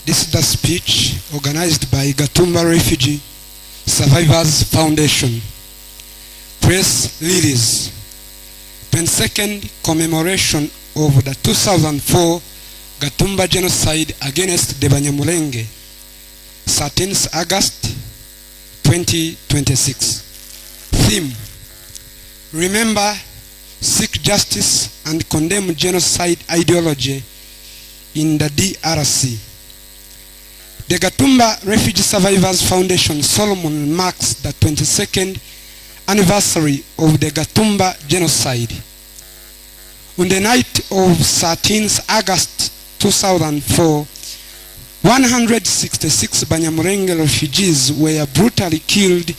This is the speech organized by Gatumba Refugee Survivors Foundation. Press release. 22nd commemoration of the 2004 Gatumba Genocide against the Banyamulenge, 13th August 2026. Theme: Remember, seek justice and condemn genocide ideology in the DRC. The Gatumba Refugee Survivors Foundation Solomon marks the 22nd anniversary of the Gatumba Genocide. On the night of 13th August 2004, 166 Banyamulenge refugees were brutally killed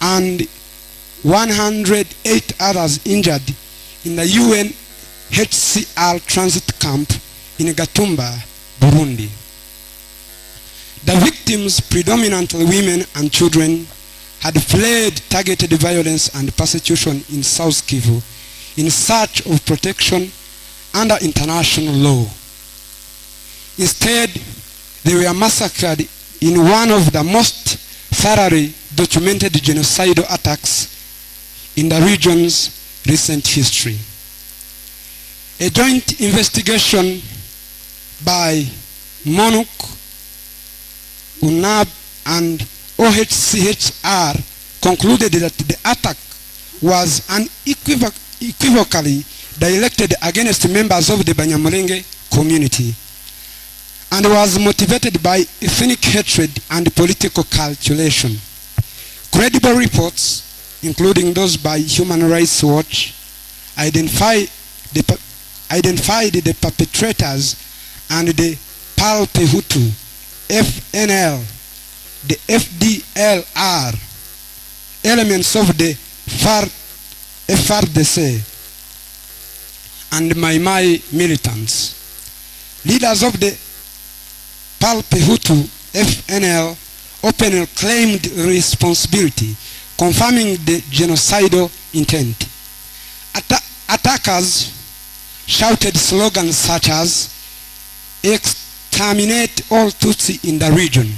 and 108 others injured in the UNHCR transit camp in Gatumba, Burundi. The victims, predominantly women and children, had fled targeted violence and persecution in South Kivu in search of protection under international law. Instead, they were massacred in one of the most thoroughly documented genocidal attacks in the region's recent history. A joint investigation by MONUC, UNAB, and OHCHR concluded that the attack was unequivocally directed against members of the Banyamulenge community and was motivated by ethnic hatred and political calculation. Credible reports, including those by Human Rights Watch, identified the perpetrators and the Palpehutu, FNL, the FDLR, elements of the FRDC, and Mai militants. Leaders of the Palpehutu, FNL, openly claimed responsibility, confirming the genocidal intent. Attackers shouted slogans such as "Exterminate all Tutsi in the region,"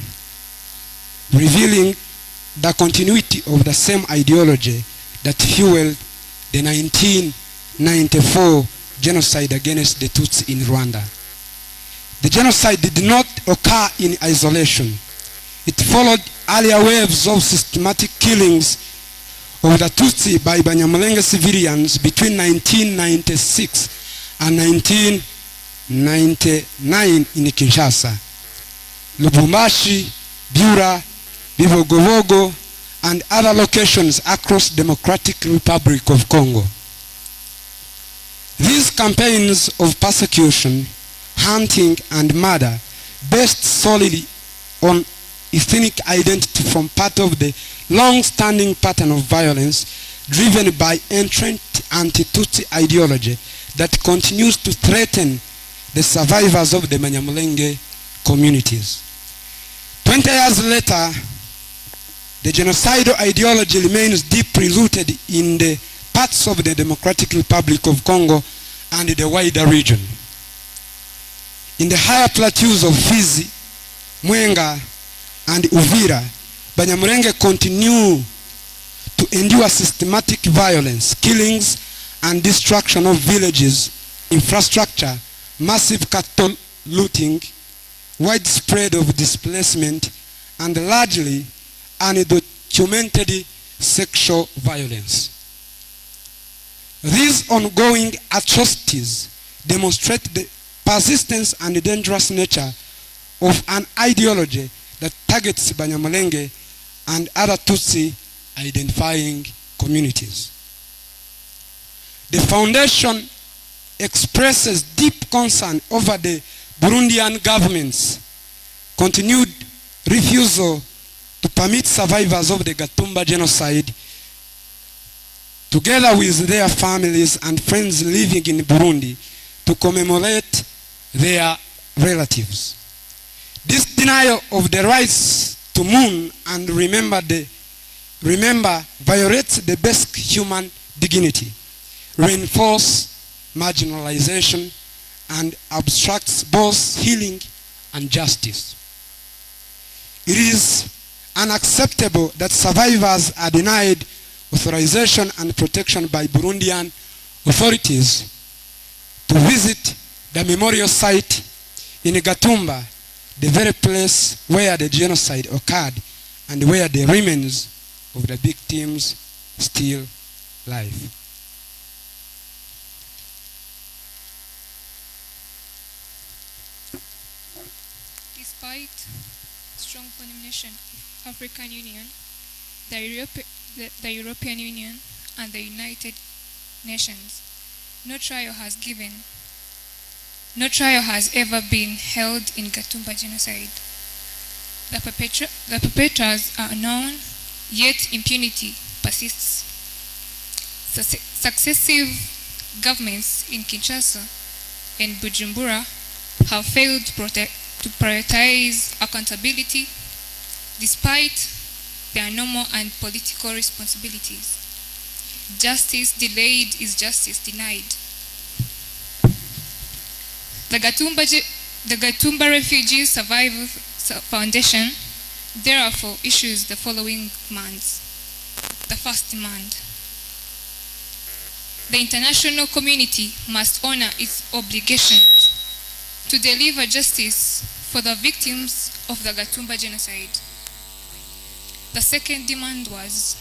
revealing the continuity of the same ideology that fueled the 1994 genocide against the Tutsi in Rwanda. The genocide did not occur in isolation. It followed earlier waves of systematic killings of the Tutsi by Banyamulenge civilians between 1996 and 1999 in Kinshasa, Lubumbashi, Bura, Bibogovogo, and other locations across Democratic Republic of Congo. These campaigns of persecution, hunting, and murder, based solely on ethnic identity, form part of the long-standing pattern of violence driven by entrenched anti-Tutsi ideology that continues to threaten the survivors of the Banyamulenge communities. 20 years later, the genocidal ideology remains deeply rooted in the parts of the Democratic Republic of Congo and the wider region. In the higher plateaus of Fizi, Mwenga, and Uvira, Banyamulenge continue to endure systematic violence, killings, and destruction of villages, infrastructure, massive cattle looting, widespread of displacement, and largely undocumented sexual violence. These ongoing atrocities demonstrate the persistence and dangerous nature of an ideology that targets Banyamulenge and other Tutsi identifying communities. The foundation expresses deep concern over the Burundian government's continued refusal to permit survivors of the Gatumba Genocide, together with their families and friends living in Burundi, to commemorate their relatives. This denial of the rights to mourn and remember violates the basic human dignity, reinforces marginalization, and obstructs both healing and justice. It is unacceptable that survivors are denied authorization and protection by Burundian authorities to visit the memorial site in Gatumba, the very place where the genocide occurred and where the remains of the victims still live. Despite strong condemnation of African Union, the European Union and the United Nations, no trial has ever been held in Gatumba Genocide. The perpetrators are known, yet impunity persists. Successive governments in Kinshasa and Bujumbura have failed to prioritize accountability despite their normal and political responsibilities. Justice delayed is justice denied. The Gatumba Refugee Survival Foundation therefore issues the following demands. The first demand: the international community must honor its obligations to deliver justice for the victims of the Gatumba Genocide. The second demand was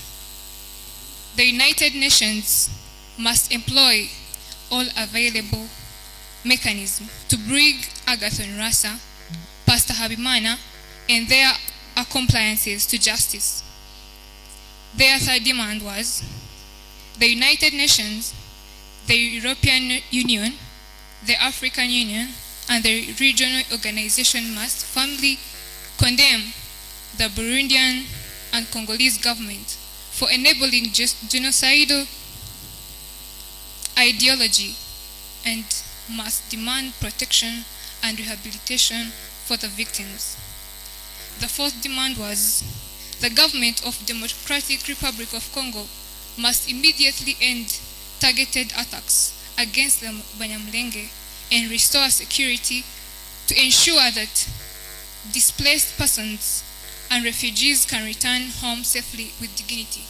the United Nations must employ all available mechanisms to bring Agathon Rasa, Pastor Habimana, and their accomplices to justice. Their third demand was the United Nations, the European Union, the African Union, and the regional organization must firmly condemn the Burundian and Congolese government for enabling genocidal ideology and must demand protection and rehabilitation for the victims. The fourth demand was the government of Democratic Republic of Congo must immediately end targeted attacks against the Banyamulenge and restore security to ensure that displaced persons and refugees can return home safely with dignity.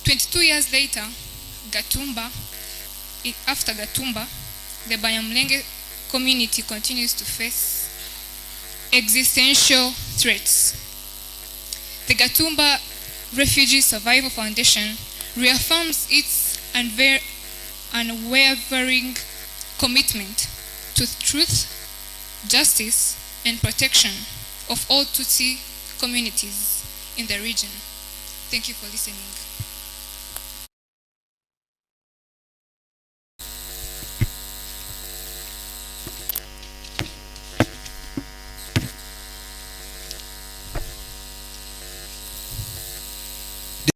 22 years later, after Gatumba, the Banyamulenge community continues to face existential threats. The Gatumba Refugee Survival Foundation reaffirms its unwavering commitment to truth, justice, and protection of all Tutsi communities in the region. Thank you for listening.